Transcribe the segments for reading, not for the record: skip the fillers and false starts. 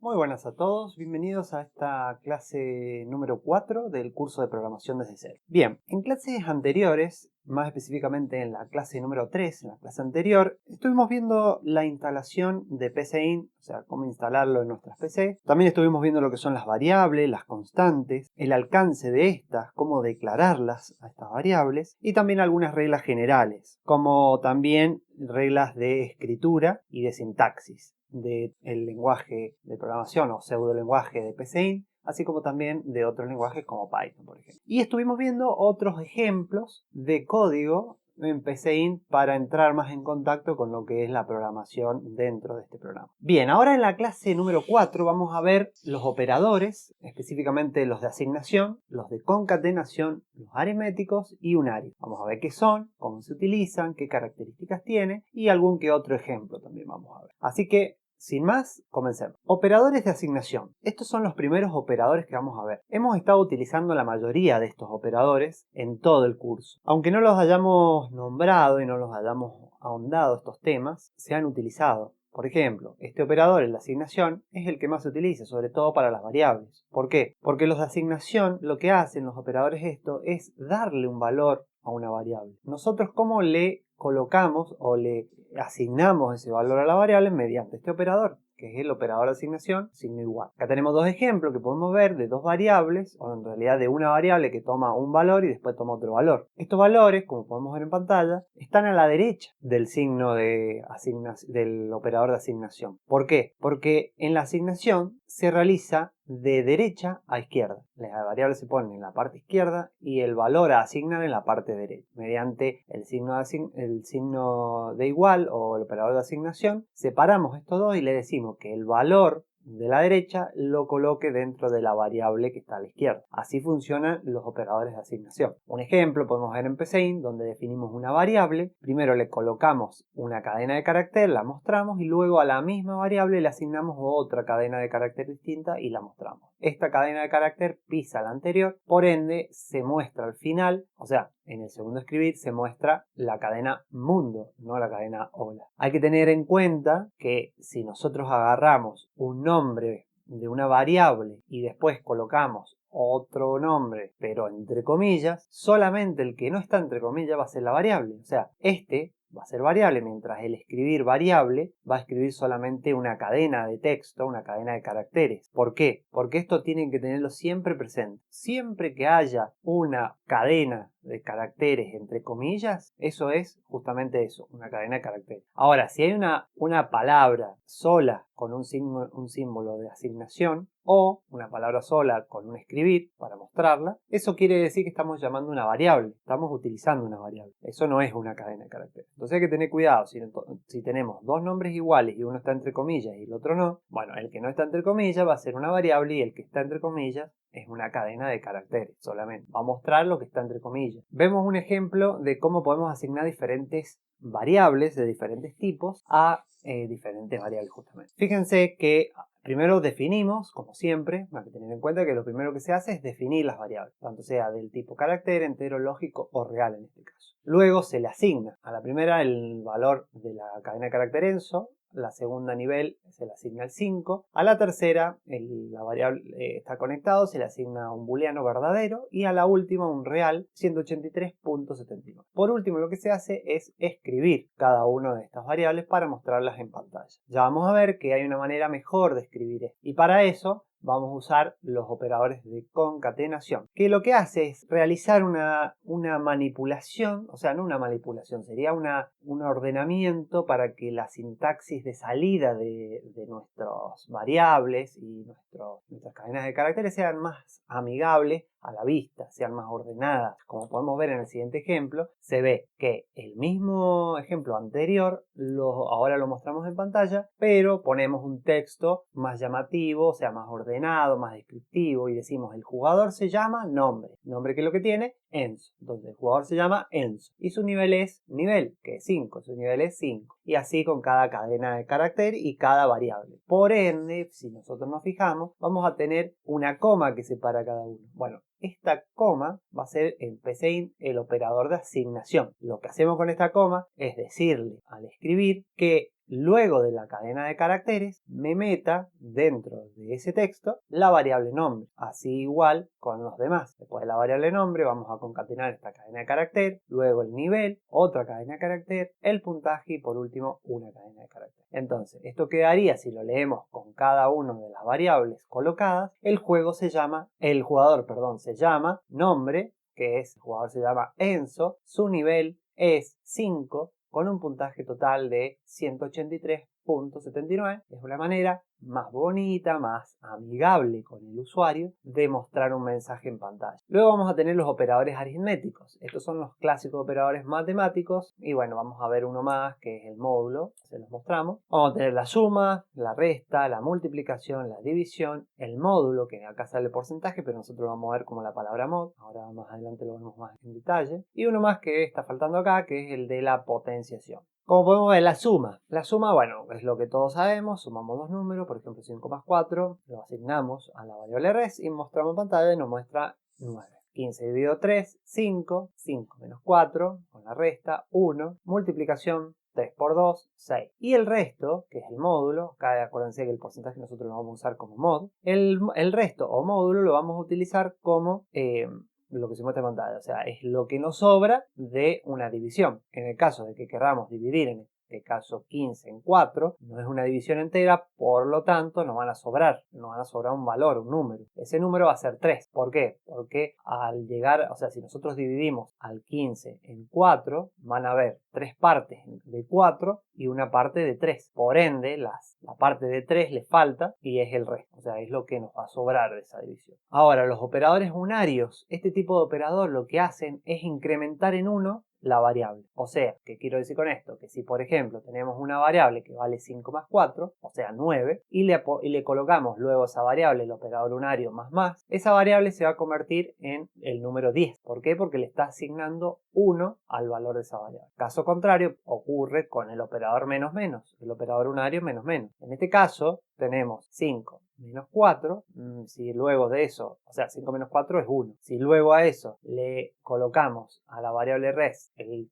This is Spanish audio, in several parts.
Muy buenas a todos, bienvenidos a esta clase número 4 del curso de programación desde cero. Bien, en clases anteriores, más específicamente en la clase número 3, en la clase anterior, estuvimos viendo la instalación de PCInt, o sea, cómo instalarlo en nuestras PC. También estuvimos viendo lo que son las variables, las constantes, el alcance de estas, cómo declararlas a estas variables, y también algunas reglas generales, como también reglas de escritura y de sintaxis del lenguaje de programación o pseudo lenguaje de PCInt, así como también de otros lenguajes como Python, por ejemplo. Y estuvimos viendo otros ejemplos de código en PCInt para entrar más en contacto con lo que es la programación dentro de este programa. Bien, ahora en la clase número 4 vamos a ver los operadores, específicamente los de asignación, los de concatenación, los aritméticos y unarios. Vamos a ver qué son, cómo se utilizan, qué características tiene y algún que otro ejemplo también vamos a ver. Así que sin más, comencemos. Operadores de asignación. Estos son los primeros operadores que vamos a ver. Hemos estado utilizando la mayoría de estos operadores en todo el curso. Aunque no los hayamos nombrado y no los hayamos ahondado estos temas, se han utilizado. Por ejemplo, este operador en la asignación es el que más se utiliza, sobre todo para las variables. ¿Por qué? Porque los de asignación lo que hacen los operadores esto es darle un valor a una variable. Nosotros, ¿cómo le colocamos o le asignamos ese valor a la variable? Mediante este operador, que es el operador de asignación, signo igual. Acá tenemos dos ejemplos que podemos ver de dos variables, o en realidad de una variable que toma un valor y después toma otro valor. Estos valores, como podemos ver en pantalla, están a la derecha del signo de del operador de asignación. ¿Por qué? Porque en la asignación se realiza de derecha a izquierda. Las variables se ponen en la parte izquierda y el valor a asignar en la parte derecha. Mediante el signo de igual o el operador de asignación, separamos estos dos y le decimos que el valor de la derecha lo coloque dentro de la variable que está a la izquierda. Así funcionan los operadores de asignación. Un ejemplo podemos ver en PCInt, donde definimos una variable. Primero le colocamos una cadena de carácter, la mostramos y luego a la misma variable le asignamos otra cadena de carácter distinta y la mostramos. Esta cadena de carácter pisa la anterior, por ende se muestra al final, o sea, en el segundo escribir se muestra la cadena mundo, no la cadena hola. Hay que tener en cuenta que si nosotros agarramos un nombre de una variable y después colocamos otro nombre, pero entre comillas, solamente el que no está entre comillas va a ser la variable. O sea, este va a ser variable, mientras el escribir variable va a escribir solamente una cadena de texto, una cadena de caracteres. ¿Por qué? Porque esto tienen que tenerlo siempre presente. Siempre que haya una cadena de caracteres entre comillas, eso es justamente eso, una cadena de caracteres. Ahora, si hay una palabra sola con un símbolo de asignación o una palabra sola con un escribir para mostrarla, eso quiere decir que estamos llamando una variable, estamos utilizando una variable. Eso no es una cadena de caracteres. Entonces hay que tener cuidado, si tenemos dos nombres iguales y uno está entre comillas y el otro no, bueno, el que no está entre comillas va a ser una variable y el que está entre comillas es una cadena de caracteres solamente. Va a mostrar lo que está entre comillas. Vemos un ejemplo de cómo podemos asignar diferentes variables de diferentes tipos a diferentes variables justamente. Fíjense que primero definimos, como siempre, hay que tener en cuenta que lo primero que se hace es definir las variables, tanto sea del tipo carácter, entero, lógico o real en este caso. Luego se le asigna a la primera el valor de la cadena de carácter ENSO, la segunda nivel se le asigna el 5, a la tercera la variable está conectado, se le asigna un booleano verdadero y a la última un real 183.79. Por último lo que se hace es escribir cada una de estas variables para mostrarlas en pantalla. Ya vamos a ver que hay una manera mejor de escribir esto y para eso vamos a usar los operadores de concatenación, que lo que hace es realizar una manipulación, o sea, no una manipulación, sería un ordenamiento para que la sintaxis de salida de nuestras variables y nuestras cadenas de caracteres sean más amigables a la vista, sean más ordenadas. Como podemos ver en el siguiente ejemplo, se ve que el mismo ejemplo anterior ahora lo mostramos en pantalla, pero ponemos un texto más llamativo, o sea, más ordenado, más descriptivo y decimos el jugador se llama nombre que es lo que tiene Enzo. Entonces el jugador se llama Enzo y su nivel es nivel, que es 5, su nivel es 5. Y así con cada cadena de carácter y cada variable. Por ende, si nosotros nos fijamos, vamos a tener una coma que separa cada uno. Bueno, esta coma va a ser en PCInt el operador de asignación. Lo que hacemos con esta coma es decirle al escribir que luego de la cadena de caracteres me meta dentro de ese texto la variable nombre. Así igual con los demás. Después de la variable nombre vamos a concatenar esta cadena de carácter, luego el nivel, otra cadena de carácter, el puntaje y por último una cadena de carácter. Entonces, esto quedaría, si lo leemos con cada una de las variables colocadas, el jugador se llama nombre, que es, el jugador se llama Enzo, su nivel es 5, con un puntaje total de 183.79. Es una manera más bonita, más amigable con el usuario de mostrar un mensaje en pantalla. Luego vamos a tener los operadores aritméticos. Estos son los clásicos operadores matemáticos y bueno, vamos a ver uno más que es el módulo, se los mostramos. Vamos a tener la suma, la resta, la multiplicación, la división, el módulo, que acá sale porcentaje, pero nosotros lo vamos a ver como la palabra mod. Ahora más adelante lo vemos más en detalle. Y uno más que está faltando acá, que es el de la potenciación. Como podemos ver, la suma. La suma, bueno, es lo que todos sabemos. Sumamos dos números, por ejemplo 5 más 4, lo asignamos a la variable res y mostramos en pantalla y nos muestra 9. 15 dividido 3, 5. 5 menos 4, con la resta, 1. Multiplicación, 3 por 2, 6. Y el resto, que es el módulo, acá acuérdense que el porcentaje nosotros lo vamos a usar como mod. El resto o módulo lo vamos a utilizar como lo que se muestra en pantalla, o sea, es lo que nos sobra de una división. En el caso de que queramos dividir en este caso 15 en 4, no es una división entera, por lo tanto nos van a sobrar un valor, un número. Ese número va a ser 3. ¿Por qué? Porque al llegar, o sea, si nosotros dividimos al 15 en 4, van a haber 3 partes de 4 y una parte de 3. Por ende, la parte de 3 le falta y es el resto. O sea, es lo que nos va a sobrar de esa división. Ahora, los operadores unarios. Este tipo de operador lo que hacen es incrementar en 1 la variable. O sea, ¿qué quiero decir con esto? Que si por ejemplo tenemos una variable que vale 5 más 4, o sea 9, y le colocamos luego esa variable, el operador unario más, esa variable se va a convertir en el número 10. ¿Por qué? Porque le está asignando 1 al valor de esa variable. Caso contrario ocurre con el operador menos, el operador unario menos. En este caso tenemos 5 menos 4, si luego de eso, o sea 5 menos 4 es 1, si luego a eso le colocamos a la variable res el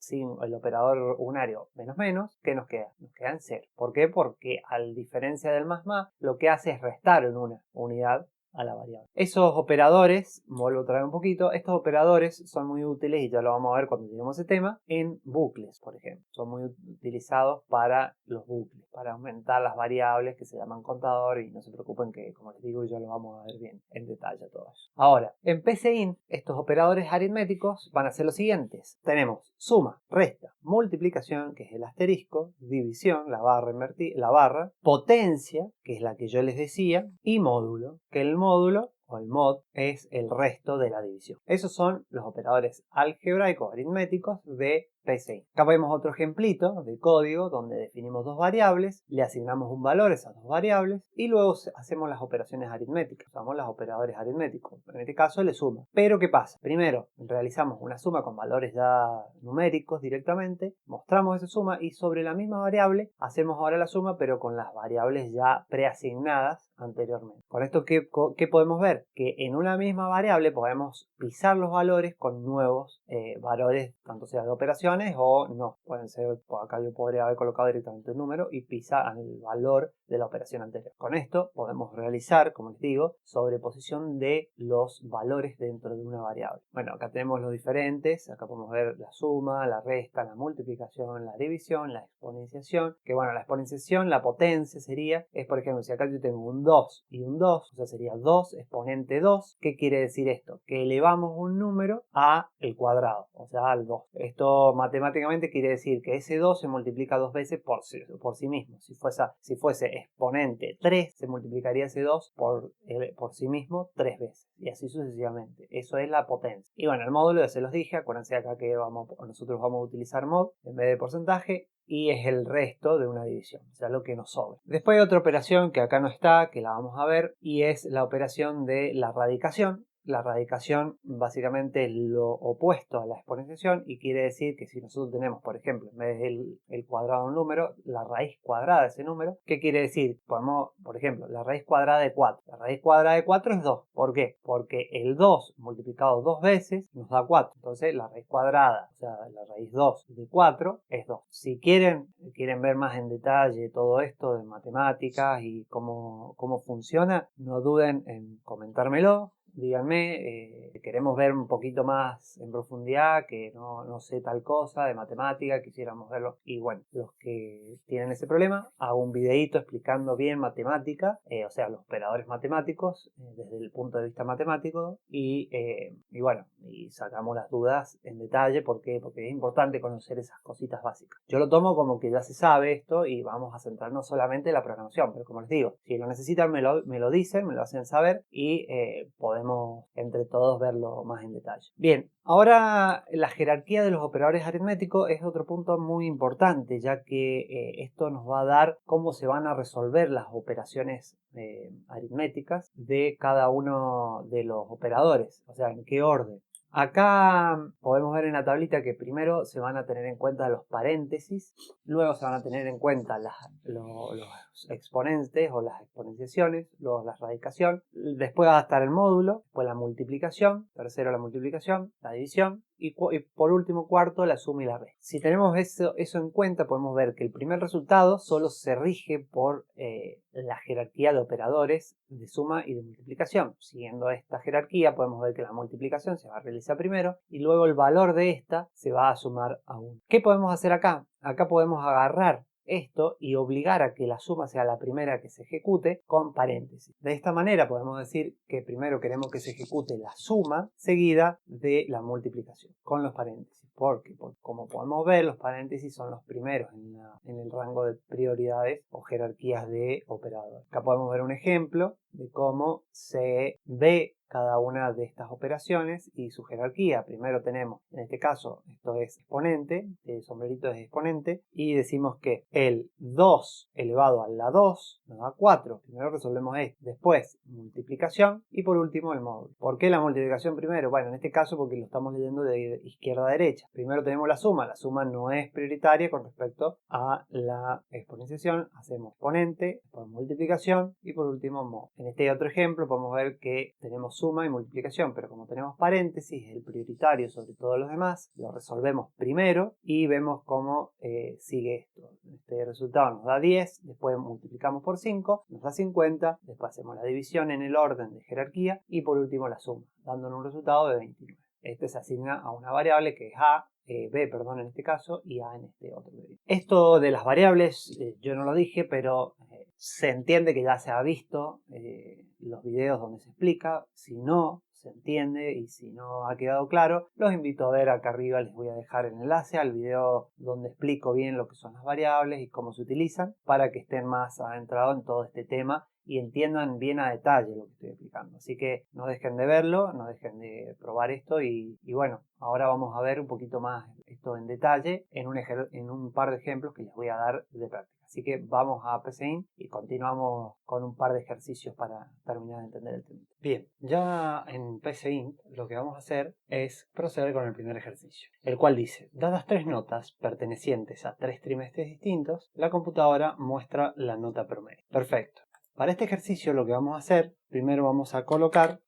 operador unario menos, ¿qué nos queda? Nos queda en 0. ¿Por qué? Porque a diferencia del más, lo que hace es restar en una unidad a la variable. Esos operadores, vuelvo a traer un poquito, estos operadores son muy útiles, y ya lo vamos a ver cuando lleguemos a ese tema, en bucles, por ejemplo. Son muy utilizados para los bucles, para aumentar las variables que se llaman contador, y no se preocupen que, como les digo, ya lo vamos a ver bien en detalle todo eso. Ahora, en PCInt, estos operadores aritméticos van a ser los siguientes. Tenemos suma, resta, multiplicación, que es el asterisco, división, la barra, potencia, que es la que yo les decía, y módulo, que el módulo o el mod es el resto de la división. Esos son los operadores algebraicos aritméticos de PCInt. Acá vemos otro ejemplito de código donde definimos dos variables, le asignamos un valor a esas dos variables y luego hacemos las operaciones aritméticas, usamos los operadores aritméticos. En este caso le suma. Pero ¿qué pasa? Primero realizamos una suma con valores ya numéricos directamente, mostramos esa suma y sobre la misma variable hacemos ahora la suma pero con las variables ya preasignadas anteriormente. Con esto, ¿qué podemos ver? Que en una misma variable podemos pisar los valores con nuevos valores, tanto sea de operaciones o no. Pueden ser, por acá yo podría haber colocado directamente un número y pisar el valor de la operación anterior. Con esto podemos realizar, como les digo, sobreposición de los valores dentro de una variable. Bueno, acá tenemos los diferentes, acá podemos ver la suma, la resta, la multiplicación, la división, la exponenciación, que bueno, la exponenciación, la potencia sería, es por ejemplo, si acá yo tengo un 2 y un 2, o sea sería 2 exponente 2, ¿qué quiere decir esto? Que elevamos un número a el cuadrado, o sea al 2. Esto matemáticamente quiere decir que ese 2 se multiplica dos veces por sí mismo. Si fuese exponente 3, se multiplicaría ese 2 por sí mismo 3 veces, y así sucesivamente. Eso es la potencia. Y bueno, el módulo ya se los dije, acuérdense acá que nosotros vamos a utilizar mod en vez de porcentaje, y es el resto de una división, o sea, lo que nos sobra. Después hay otra operación que acá no está, que la vamos a ver, y es la operación de la radicación. La radicación básicamente es lo opuesto a la exponenciación y quiere decir que si nosotros tenemos, por ejemplo, en vez del cuadrado de un número, la raíz cuadrada de ese número, ¿qué quiere decir? Podemos, por ejemplo, la raíz cuadrada de 4. La raíz cuadrada de 4 es 2. ¿Por qué? Porque el 2 multiplicado 2 veces nos da 4. Entonces la raíz cuadrada, o sea, la raíz 2 de 4 es 2. Si quieren ver más en detalle todo esto de matemáticas y cómo funciona, no duden en comentármelo. Díganme, queremos ver un poquito más en profundidad, que no sé tal cosa de matemática, quisiéramos verlo. Y bueno, los que tienen ese problema, hago un videito explicando bien matemática, o sea, los operadores matemáticos, desde el punto de vista matemático, y bueno, y sacamos las dudas en detalle. ¿Por qué? Porque es importante conocer esas cositas básicas. Yo lo tomo como que ya se sabe esto y vamos a centrarnos solamente en la programación, pero como les digo, si lo necesitan me lo dicen, me lo hacen saber y podemos entre todos verlo más en detalle. Bien, ahora la jerarquía de los operadores aritméticos es otro punto muy importante, ya que esto nos va a dar cómo se van a resolver las operaciones aritméticas de cada uno de los operadores, o sea, en qué orden. Acá podemos ver en la tablita que primero se van a tener en cuenta los paréntesis, luego se van a tener en cuenta los exponentes o las exponenciaciones, luego la radicación, después va a estar el módulo, después la multiplicación, tercero la multiplicación, la división y por último cuarto la suma y la resta. Si tenemos eso en cuenta, podemos ver que el primer resultado solo se rige por la jerarquía de operadores de suma y de multiplicación. Siguiendo esta jerarquía podemos ver que la multiplicación se va a realizar primero y luego el valor de esta se va a sumar a 1. ¿Qué podemos hacer acá? Acá podemos agarrar esto y obligar a que la suma sea la primera que se ejecute con paréntesis. De esta manera podemos decir que primero queremos que se ejecute la suma seguida de la multiplicación con los paréntesis. Porque como podemos ver, los paréntesis son los primeros en el rango de prioridades o jerarquías de operadores. Acá podemos ver un ejemplo de cómo se ve cada una de estas operaciones y su jerarquía. Primero tenemos, en este caso, esto es exponente, el sombrerito es exponente, y decimos que el 2 elevado a la 2 nos da 4. Primero resolvemos esto, después multiplicación y por último el módulo. ¿Por qué la multiplicación primero? Bueno, en este caso porque lo estamos leyendo de izquierda a derecha. Primero tenemos la suma no es prioritaria con respecto a la exponenciación, hacemos exponente, después multiplicación y por último módulo. En este otro ejemplo podemos ver que tenemos suma y multiplicación, pero como tenemos paréntesis, el prioritario sobre todos los demás, lo resolvemos primero y vemos cómo sigue esto. Este resultado nos da 10, después multiplicamos por 5, nos da 50, después hacemos la división en el orden de jerarquía y por último la suma, dándonos un resultado de 29. Este se asigna a una variable que es B, perdón, en este caso, y A en este otro. Esto de las variables, yo no lo dije, pero se entiende que ya se ha visto los videos donde se explica. Si no se entiende y si no ha quedado claro, los invito a ver acá arriba, les voy a dejar el enlace al video donde explico bien lo que son las variables y cómo se utilizan para que estén más adentrados en todo este tema y entiendan bien a detalle lo que estoy explicando. Así que no dejen de verlo, no dejen de probar esto y bueno, ahora vamos a ver un poquito más esto en detalle en un par de ejemplos que les voy a dar de práctica. Así que vamos a PCInt y continuamos con un par de ejercicios para terminar de entender el tema. Bien, ya en PCInt lo que vamos a hacer es proceder con el primer ejercicio, el cual dice: dadas 3 notas pertenecientes a 3 trimestres distintos, la computadora muestra la nota promedio. Perfecto. Para este ejercicio lo que vamos a hacer, primero vamos a colocar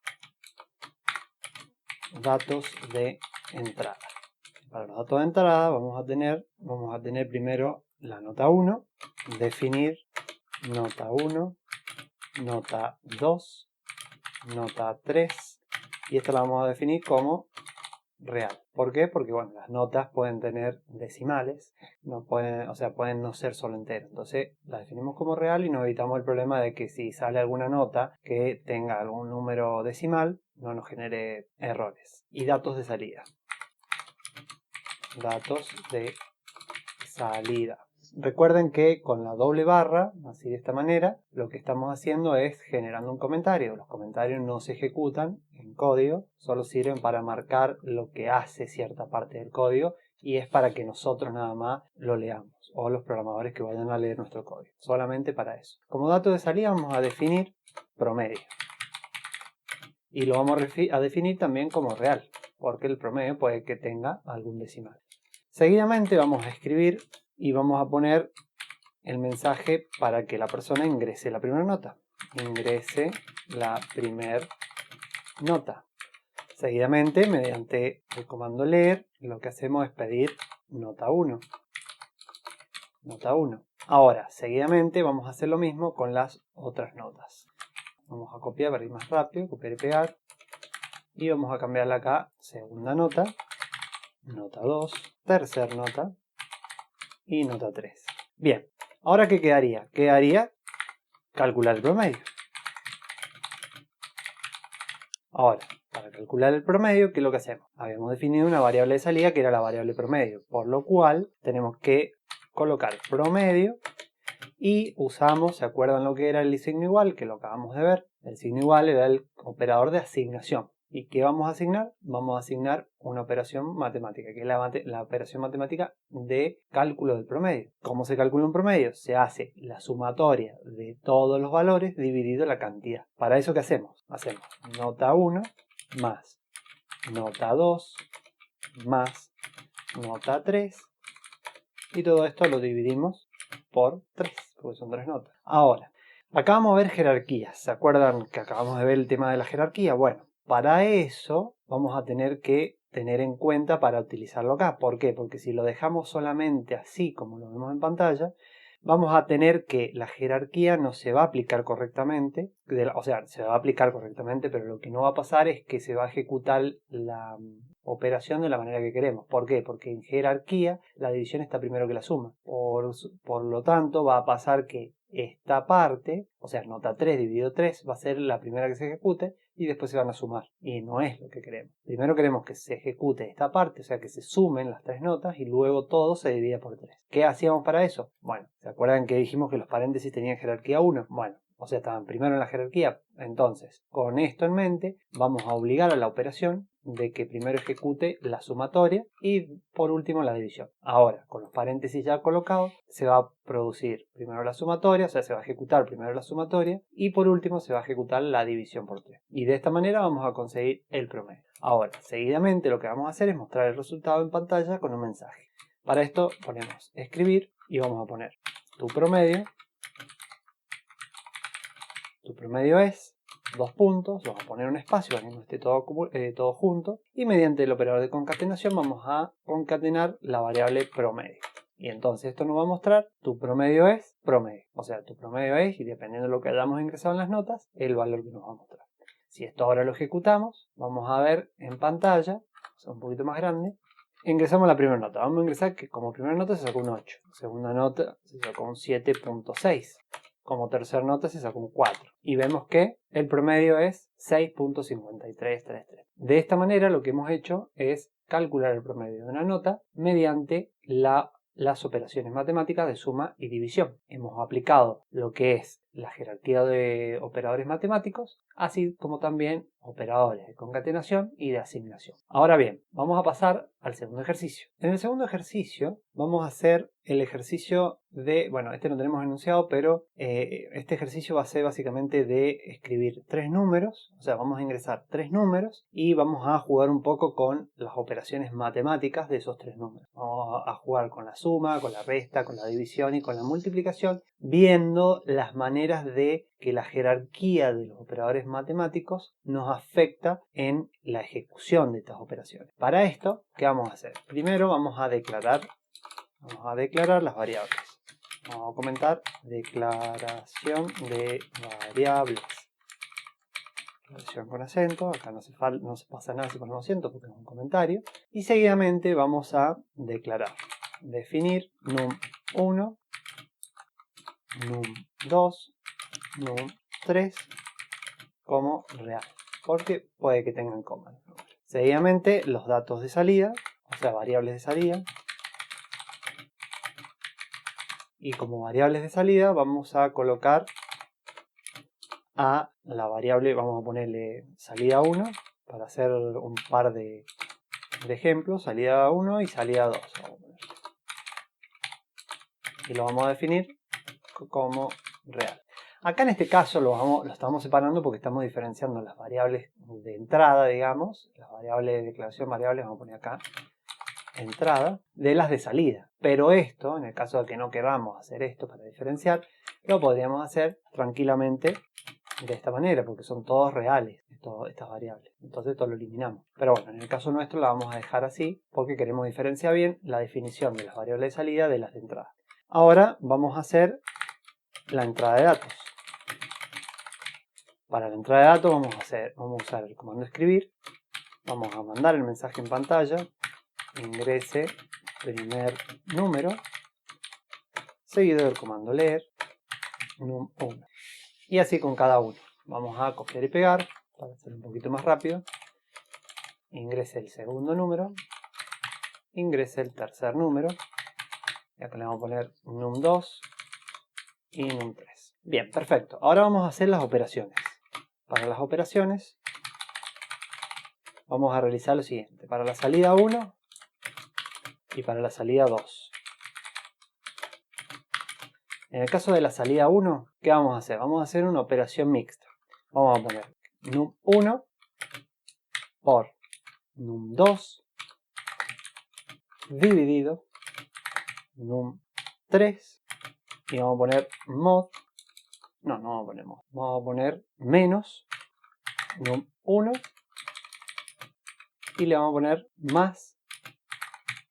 datos de entrada. Para los datos de entrada vamos a tener primero la nota 1, definir nota 1, nota 2, nota 3 y esta la vamos a definir como real. ¿Por qué? Porque bueno, las notas pueden tener decimales, pueden no ser solo enteros. Entonces la definimos como real y nos evitamos el problema de que si sale alguna nota que tenga algún número decimal, no nos genere errores. Y datos de salida. Datos de salida. Recuerden que con la doble barra, así de esta manera, lo que estamos haciendo es generando un comentario. Los comentarios no se ejecutan en código, solo sirven para marcar lo que hace cierta parte del código y es para que nosotros nada más lo leamos o los programadores que vayan a leer nuestro código. Solamente para eso. Como dato de salida vamos a definir promedio. Y lo vamos a definir también como real, porque el promedio puede que tenga algún decimal. Seguidamente vamos a escribir y vamos a poner el mensaje para que la persona ingrese la primera nota. Ingrese la primera nota. Seguidamente, mediante el comando leer, lo que hacemos es pedir nota 1. Nota 1. Ahora, seguidamente vamos a hacer lo mismo con las otras notas. Vamos a copiar para ir más rápido, copiar y pegar. Y vamos a cambiarla acá, segunda nota, nota 2, tercera nota y nota 3. Bien, ahora ¿qué quedaría? Quedaría calcular el promedio. Ahora, para calcular el promedio, ¿qué es lo que hacemos? Habíamos definido una variable de salida que era la variable promedio, por lo cual tenemos que colocar promedio y usamos, ¿se acuerdan lo que era el signo igual? Que lo acabamos de ver. El signo igual era el operador de asignación. ¿Y qué vamos a asignar? Vamos a asignar una operación matemática, que es la operación matemática de cálculo del promedio. ¿Cómo se calcula un promedio? Se hace la sumatoria de todos los valores dividido la cantidad. ¿Para eso qué hacemos? Hacemos nota 1 más nota 2 más nota 3 y todo esto lo dividimos por 3, porque son 3 notas. Ahora, acá vamos a ver jerarquías. ¿Se acuerdan que acabamos de ver el tema de la jerarquía? Bueno, para eso vamos a tener que tener en cuenta para utilizarlo acá. ¿Por qué? Porque si lo dejamos solamente así como lo vemos en pantalla, vamos a tener que la jerarquía no se va a aplicar correctamente, o sea, se va a aplicar correctamente, pero lo que no va a pasar es que se va a ejecutar la operación de la manera que queremos. ¿Por qué? Porque en jerarquía la división está primero que la suma. Por lo tanto, va a pasar que esta parte, o sea, nota 3 dividido 3, va a ser la primera que se ejecute y después se van a sumar. Y no es lo que queremos. Primero queremos que se ejecute esta parte, o sea, que se sumen las 3 notas y luego todo se divide por 3. ¿Qué hacíamos para eso? Bueno, ¿se acuerdan que dijimos que los paréntesis tenían jerarquía 1? Bueno, o sea, estaban primero en la jerarquía. Entonces, con esto en mente, vamos a obligar a la operación de que primero ejecute la sumatoria y por último la división. Ahora, con los paréntesis ya colocados, se va a producir primero la sumatoria, o sea, se va a ejecutar primero la sumatoria y por último se va a ejecutar la división por 3. Y de esta manera vamos a conseguir el promedio. Ahora, seguidamente lo que vamos a hacer es mostrar el resultado en pantalla con un mensaje. Para esto ponemos escribir y vamos a poner tu promedio. Tu promedio es 2 puntos, vamos a poner un espacio para que no esté todo junto y mediante el operador de concatenación vamos a concatenar la variable promedio. Y entonces esto nos va a mostrar tu promedio es promedio. O sea, tu promedio es, y dependiendo de lo que hayamos ingresado en las notas, el valor que nos va a mostrar. Si esto ahora lo ejecutamos, vamos a ver en pantalla, o sea, un poquito más grande, ingresamos la primera nota. Vamos a ingresar que como primera nota se sacó un 8. Segunda nota se sacó un 7.6. Como tercera nota se sacó un 4. Y vemos que el promedio es 6.5333. De esta manera lo que hemos hecho es calcular el promedio de una nota mediante las operaciones matemáticas de suma y división. Hemos aplicado lo que es la jerarquía de operadores matemáticos, así como también operadores de concatenación y de asignación. Ahora bien, vamos a pasar al segundo ejercicio. En el segundo ejercicio vamos a hacer el ejercicio de, bueno, este no tenemos enunciado, pero este ejercicio va a ser básicamente de escribir 3 números, o sea, vamos a ingresar 3 números y vamos a jugar un poco con las operaciones matemáticas de esos 3 números. Vamos a jugar con la suma, con la resta, con la división y con la multiplicación, viendo las maneras de que la jerarquía de los operadores matemáticos nos afecta en la ejecución de estas operaciones. Para esto, ¿qué vamos a hacer? Primero vamos a declarar las variables. Vamos a comentar declaración de variables. Declaración con acento, acá no se pasa nada si ponemos acento porque es un comentario. Y seguidamente vamos a declarar, definir num1, num2, num3 como real, porque puede que tengan coma. Seguidamente los datos de salida, o sea, variables de salida. Y como variables de salida vamos a colocar a la variable, vamos a ponerle salida 1 para hacer un par de ejemplos, salida 1 y salida 2. Y lo vamos a definir como real. Acá en este caso lo estamos separando porque estamos diferenciando las variables de entrada, digamos, las variables de declaración variables, vamos a poner acá, entrada, de las de salida. Pero esto, en el caso de que no queramos hacer esto para diferenciar, lo podríamos hacer tranquilamente de esta manera, porque son todos reales estas variables. Entonces esto lo eliminamos. Pero bueno, en el caso nuestro la vamos a dejar así, porque queremos diferenciar bien la definición de las variables de salida de las de entrada. Ahora vamos a hacer la entrada de datos. Para la entrada de datos vamos a usar el comando escribir. Vamos a mandar el mensaje en pantalla. Ingrese primer número, seguido del comando leer, num1. Y así con cada uno. Vamos a copiar y pegar, para hacer un poquito más rápido. Ingrese el segundo número, ingrese el tercer número, y acá le vamos a poner num2 y num3. Bien, perfecto. Ahora vamos a hacer las operaciones. Para las operaciones vamos a realizar lo siguiente. Para la salida 1 y para la salida 2. En el caso de la salida 1, ¿qué vamos a hacer? Vamos a hacer una operación mixta. Vamos a poner num1 por num2 dividido num3 y vamos a poner mod, no vamos a poner mod, vamos a poner menos num1 y le vamos a poner más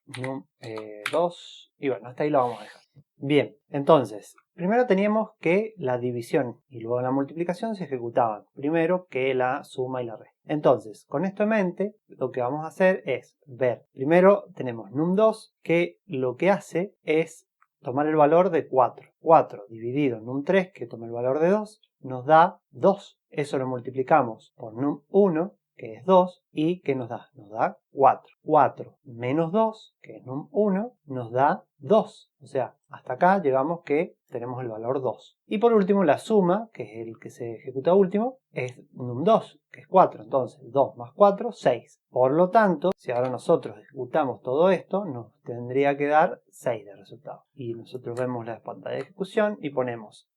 num2 y bueno, hasta ahí lo vamos a dejar. Bien, entonces, primero teníamos que la división y luego la multiplicación se ejecutaban primero que la suma y la resta. Entonces, con esto en mente, lo que vamos a hacer es ver, primero tenemos num2 que lo que hace es tomar el valor de 4. 4 dividido en num3 que toma el valor de 2 nos da 2. Eso lo multiplicamos por num1 que es 2, y ¿qué nos da? Nos da 4. 4 menos 2, que es num1, nos da 2. O sea, hasta acá llegamos que tenemos el valor 2. Y por último, la suma, que es el que se ejecuta último, es num2, que es 4. Entonces, 2 más 4, 6. Por lo tanto, si ahora nosotros ejecutamos todo esto, nos tendría que dar 6 de resultado. Y nosotros vemos la pantalla de ejecución y ponemos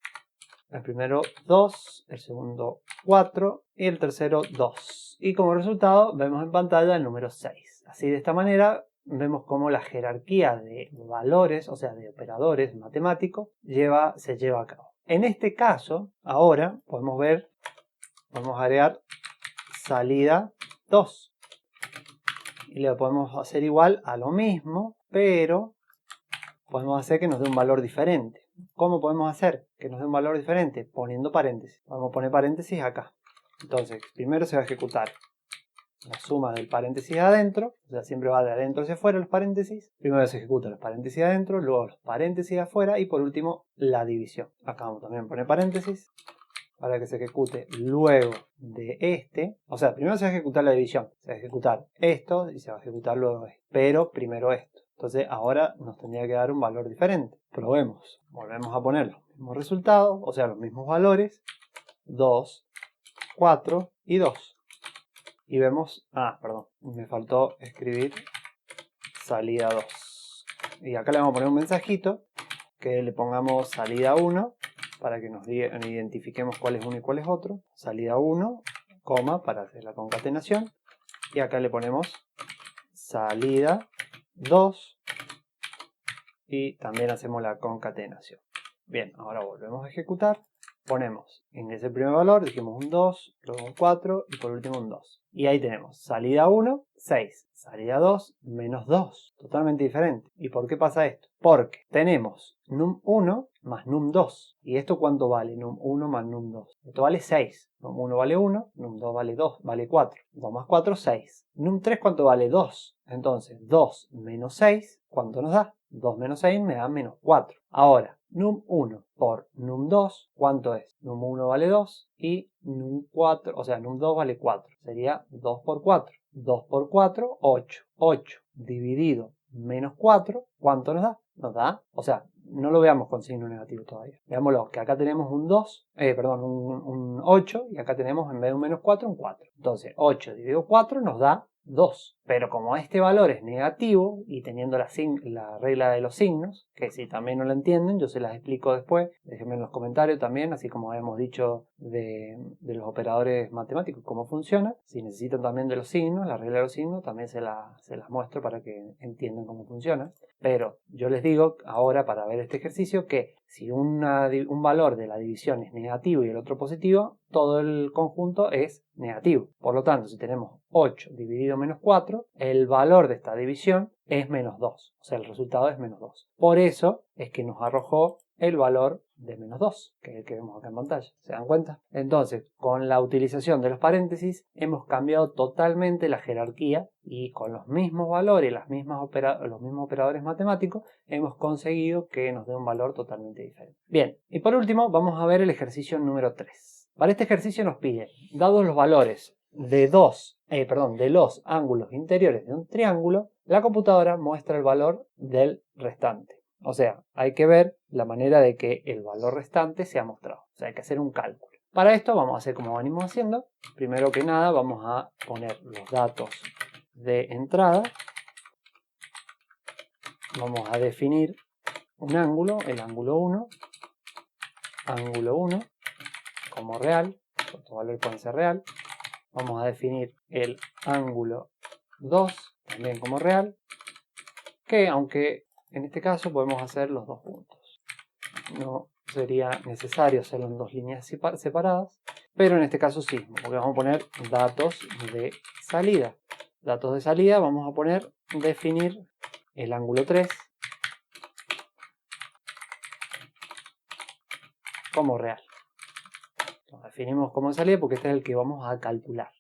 el primero 2, el segundo 4 y el tercero 2. Y como resultado vemos en pantalla el número 6. Así de esta manera vemos cómo la jerarquía de valores, o sea de operadores matemáticos, se lleva a cabo. En este caso, ahora podemos agregar salida 2. Y le podemos hacer igual a lo mismo, pero podemos hacer que nos dé un valor diferente. ¿Cómo podemos hacer que nos dé un valor diferente? Poniendo paréntesis. Vamos a poner paréntesis acá. Entonces, primero se va a ejecutar la suma del paréntesis adentro, o sea, siempre va de adentro hacia afuera los paréntesis. Primero se ejecutan los paréntesis adentro, luego los paréntesis afuera y por último la división. Acá vamos también a poner paréntesis para que se ejecute luego de este. O sea, primero se va a ejecutar la división, se va a ejecutar esto y se va a ejecutar luego esto, pero primero esto. Entonces ahora nos tendría que dar un valor diferente. Probemos. Volvemos a poner los mismos resultados, o sea, los mismos valores. 2, 4 y 2. Y vemos, perdón, me faltó escribir salida 2. Y acá le vamos a poner un mensajito que le pongamos salida 1 para que nos identifiquemos cuál es uno y cuál es otro. Salida 1, coma, para hacer la concatenación. Y acá le ponemos salida 2 y también hacemos la concatenación. Bien, ahora volvemos a ejecutar. Ponemos en ese primer valor, dijimos un 2, luego un 4 y por último un 2. Y ahí tenemos salida 1, 6. Salida 2, menos 2. Totalmente diferente. ¿Y por qué pasa esto? Porque tenemos num1 más num2. ¿Y esto cuánto vale? Num1 más num2. Esto vale 6. Num1 vale 1, num2 vale 2, vale 4. 2 más 4, 6. Num3 ¿cuánto vale? 2. Entonces 2 menos 6, ¿cuánto nos da? 2 menos 6 me da menos 4. Ahora, num1 por num2, ¿cuánto es? Num1 vale 2 y num4, o sea, num2 vale 4. Sería 2 por 4. 2 por 4, 8. 8 dividido menos 4, ¿cuánto nos da? Nos da, o sea, no lo veamos con signo negativo todavía. Veámoslo, que acá tenemos un 8 y acá tenemos en vez de un menos 4, un 4. Entonces, 8 dividido 4 nos da 2. Pero como este valor es negativo y teniendo la regla de los signos, que si también no la entienden, yo se las explico después, déjenme en los comentarios también, así como hemos dicho de los operadores matemáticos, cómo funciona. Si necesitan también de los signos, la regla de los signos, también se las muestro para que entiendan cómo funciona. Pero yo les digo ahora para ver este ejercicio que si un valor de la división es negativo y el otro positivo, todo el conjunto es negativo. Por lo tanto, si tenemos 8 dividido menos 4, el valor de esta división es menos 2. O sea, el resultado es menos 2. Por eso es que nos arrojó el valor de menos 2, que es el que vemos acá en pantalla. ¿Se dan cuenta? Entonces, con la utilización de los paréntesis, hemos cambiado totalmente la jerarquía y con los mismos valores, los mismos operadores matemáticos, hemos conseguido que nos dé un valor totalmente diferente. Bien, y por último, vamos a ver el ejercicio número 3. Para este ejercicio nos pide, dados los valores de los ángulos interiores de un triángulo, la computadora muestra el valor del restante. O sea, hay que ver la manera de que el valor restante sea mostrado. O sea, hay que hacer un cálculo. Para esto vamos a hacer como venimos haciendo. Primero que nada vamos a poner los datos de entrada. Vamos a definir un ángulo, el ángulo 1, como real. Estos valores pueden ser real. Vamos a definir el ángulo 2, también como real. Que aunque en este caso podemos hacer los dos puntos. No sería necesario hacerlo en dos líneas separadas, pero en este caso sí, porque vamos a poner datos de salida. Datos de salida vamos a poner definir el ángulo 3 como real. Lo definimos como salida porque este es el que vamos a calcular.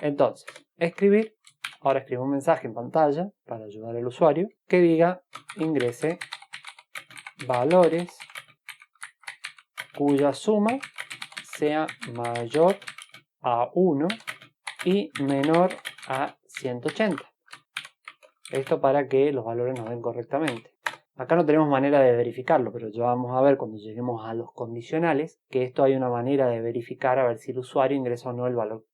Entonces, escribir. Ahora escribo un mensaje en pantalla para ayudar al usuario que diga ingrese valores cuya suma sea mayor a 1 y menor a 180. Esto para que los valores nos den correctamente. Acá no tenemos manera de verificarlo, pero ya vamos a ver cuando lleguemos a los condicionales que esto hay una manera de verificar a ver si el usuario ingresa o no el valor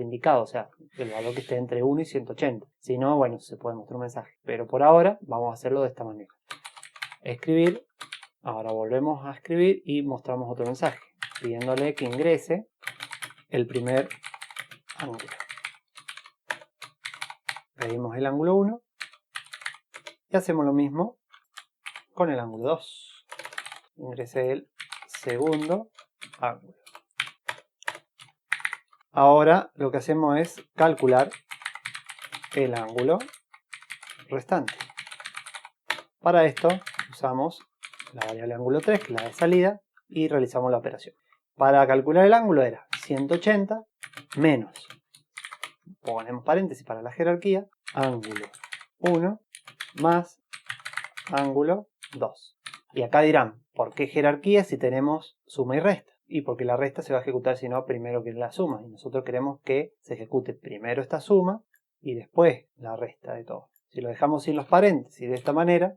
indicado, o sea, el valor que esté entre 1 y 180. Si no, bueno, se puede mostrar un mensaje. Pero por ahora vamos a hacerlo de esta manera. Escribir. Ahora volvemos a escribir y mostramos otro mensaje, pidiéndole que ingrese el primer ángulo. Pedimos el ángulo 1 y hacemos lo mismo con el ángulo 2. Ingrese el segundo ángulo. Ahora lo que hacemos es calcular el ángulo restante. Para esto usamos la variable ángulo 3, que es la de salida, y realizamos la operación. Para calcular el ángulo era 180 menos, ponemos paréntesis para la jerarquía, ángulo 1 más ángulo 2. Y acá dirán, ¿por qué jerarquía si tenemos suma y resta? Y porque la resta se va a ejecutar si no primero que la suma. Y nosotros queremos que se ejecute primero esta suma y después la resta de todo. Si lo dejamos sin los paréntesis de esta manera,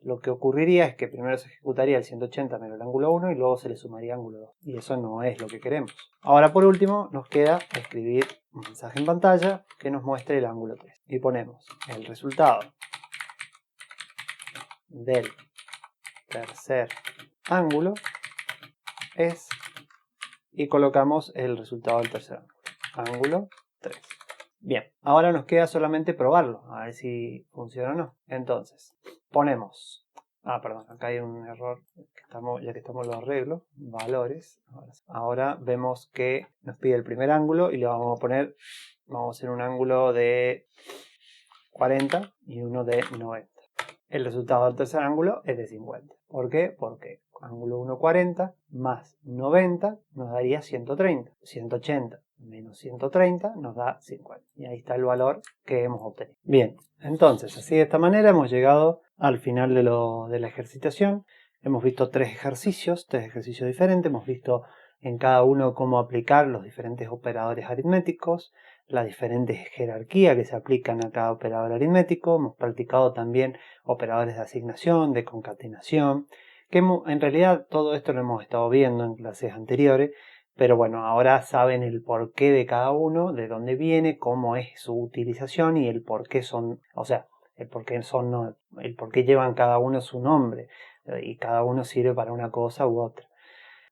lo que ocurriría es que primero se ejecutaría el 180 menos el ángulo 1 y luego se le sumaría ángulo 2. Y eso no es lo que queremos. Ahora por último nos queda escribir un mensaje en pantalla que nos muestre el ángulo 3. Y ponemos el resultado del tercer ángulo es, y colocamos el resultado del tercer ángulo 3. Bien, ahora nos queda solamente probarlo, a ver si funciona o no. Entonces, ponemos, acá hay un error, ya que estamos en los arreglos, valores. Ahora vemos que nos pide el primer ángulo y le vamos a hacer un ángulo de 40 y uno de 90. El resultado del tercer ángulo es de 50. ¿Por qué? Porque ángulo 1, 40 más 90 nos daría 130. 180 menos 130 nos da 50. Y ahí está el valor que hemos obtenido. Bien, entonces así de esta manera hemos llegado al final de la ejercitación. Hemos visto tres ejercicios diferentes. Hemos visto en cada uno cómo aplicar los diferentes operadores aritméticos, la diferente jerarquía que se aplican a cada operador aritmético. Hemos practicado también operadores de asignación, de concatenación, que en realidad todo esto lo hemos estado viendo en clases anteriores, pero bueno, ahora saben el porqué de cada uno, de dónde viene, cómo es su utilización y el por qué son, o sea, el por qué son, no, el por qué llevan cada uno su nombre y cada uno sirve para una cosa u otra.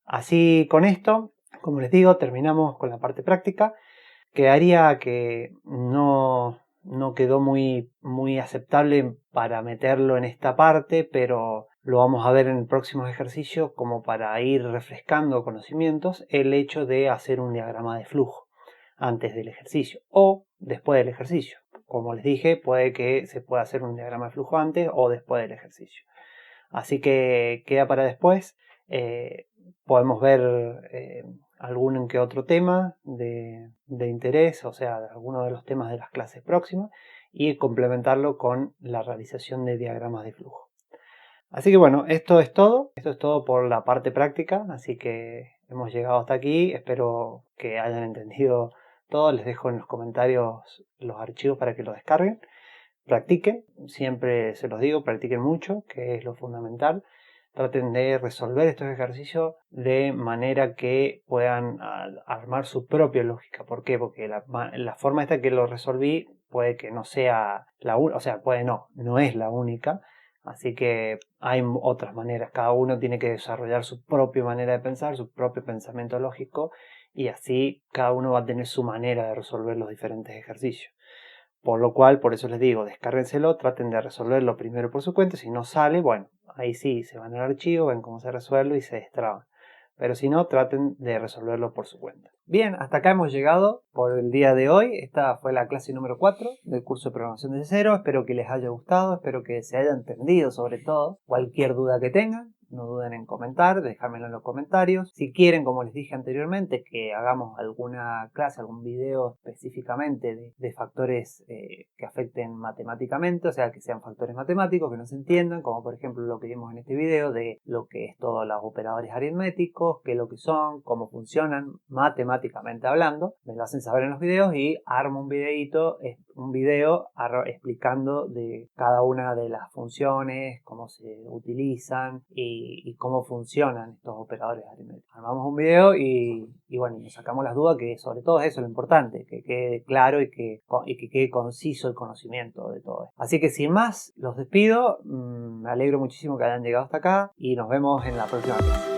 Así con esto, como les digo, terminamos con la parte práctica. Quedaría que no quedó muy aceptable para meterlo en esta parte, pero lo vamos a ver en el próximo ejercicio como para ir refrescando conocimientos, el hecho de hacer un diagrama de flujo antes del ejercicio o después del ejercicio. Como les dije, puede que se pueda hacer un diagrama de flujo antes o después del ejercicio. Así que queda para después. Podemos ver algún que otro tema de interés, o sea, algunos de los temas de las clases próximas, y complementarlo con la realización de diagramas de flujo. Así que bueno, esto es todo por la parte práctica, así que hemos llegado hasta aquí, espero que hayan entendido todo, les dejo en los comentarios los archivos para que los descarguen. Practiquen, siempre se los digo, practiquen mucho, que es lo fundamental. Traten de resolver estos ejercicios de manera que puedan armar su propia lógica. ¿Por qué? Porque la forma esta que lo resolví puede que no sea la única, o sea, no es la única. Así que hay otras maneras. Cada uno tiene que desarrollar su propia manera de pensar, su propio pensamiento lógico, y así cada uno va a tener su manera de resolver los diferentes ejercicios. Por lo cual, por eso les digo, descárguenselo, traten de resolverlo primero por su cuenta. Si no sale, bueno, ahí sí, se van al archivo, ven cómo se resuelve y se destraban. Pero si no, traten de resolverlo por su cuenta. Bien, hasta acá hemos llegado por el día de hoy. Esta fue la clase número 4 del curso de programación desde cero. Espero que les haya gustado, espero que se haya entendido sobre todo. Cualquier duda que tengan, no duden en comentar, dejármelo en los comentarios. Si quieren, como les dije anteriormente, que hagamos alguna clase, algún video específicamente de factores que afecten matemáticamente, o sea, que sean factores matemáticos, que no se entiendan, como por ejemplo lo que vimos en este video de lo que es todos los operadores aritméticos, qué es lo que son, cómo funcionan matemáticamente hablando, me lo hacen saber en los videos y armo un video explicando de cada una de las funciones, cómo se utilizan y cómo funcionan estos operadores aritméticos. Armamos un video y bueno, nos sacamos las dudas, que sobre todo es eso lo importante, que quede claro y que quede conciso el conocimiento de todo esto. Así que sin más, los despido, me alegro muchísimo que hayan llegado hasta acá y nos vemos en la próxima clase.